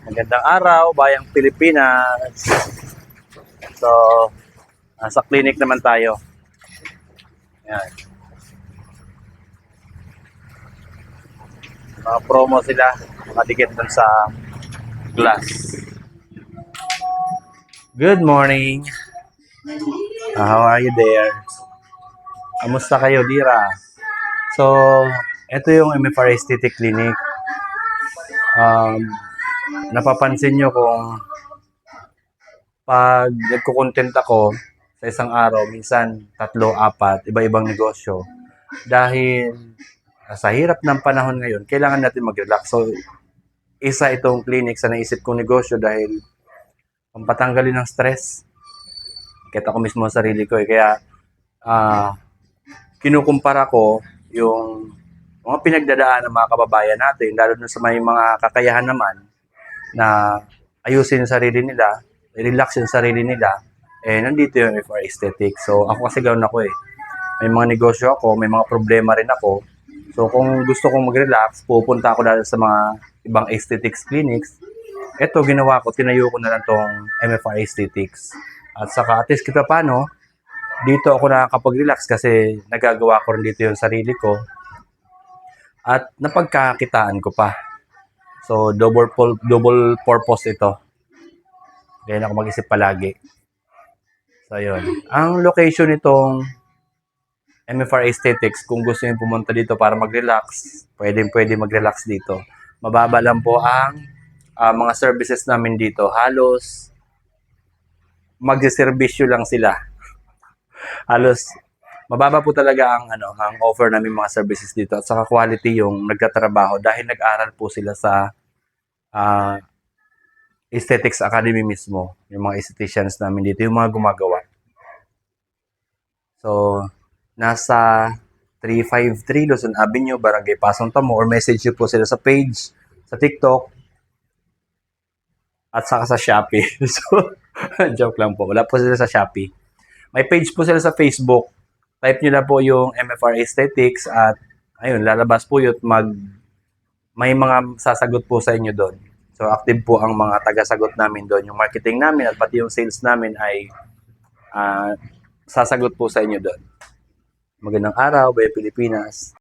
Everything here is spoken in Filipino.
Magandang araw, Bayang Pilipinas. So, nasa clinic naman tayo. Ayan. Mga promo sila, nakadikit dun sa glass. Good morning. How are you there? Kamusta kayo, Dira? So, ito yung MFR Aesthetic Clinic. Napapansin nyo kung pag nagko-content ako sa isang araw, minsan 3, 4, iba-ibang negosyo. Dahil sa hirap ng panahon ngayon, kailangan natin mag-relax. So, isa itong clinic sa naisip kong negosyo dahil pampatanggalin ng stress. Kita ko mismo sa sarili ko. Kaya, kinukumpara ko yung mga pinagdadaan ng mga kababayan natin, lalo na sa may mga kakayahan naman na ayusin yung sarili nila, relax yung sarili nila, nandito yung FR Aesthetics. So, ako kasi ganoon ako eh. May mga negosyo ako, may mga problema rin ako. So, kung gusto kong mag-relax, pupunta ako dahil sa mga ibang aesthetics clinics. Ito, ginawa ko, tinayo ko na lang tong MFR Aesthetics. At saka, at least kita paano, dito ako nakakapag-relax kasi nagagawa ko rin dito yung sarili ko. At napagkakitaan ko pa. So, double purpose ito. Kaya ako mag-isip palagi. So, yun. Ang location nitong MFR Aesthetics, kung gusto niyo pumunta dito para mag-relax, pwede mag-relax dito. Mababa lang po ang mga services namin dito. Halos magsiservisyo lang sila. Halos mababa po talaga ang offer namin mga services dito at saka quality yung nagtatrabaho dahil nag-aral po sila sa Aesthetics Academy mismo, yung mga estheticians namin dito, yung mga gumagawa. So, nasa 353 Luzon Avenue, Barangay Pasong Tamo, or message nyo po sila sa page, sa TikTok, at saka sa Shopee. So, joke lang po. Wala po sila sa Shopee. May page po sila sa Facebook. Type nyo na po yung MFR Aesthetics at ayun, lalabas po yun may mga sasagot po sa inyo doon. So, active po ang mga taga-sagot namin doon. Yung marketing namin at pati yung sales namin ay sasagot po sa inyo doon. Magandang araw, Bayang Pilipinas.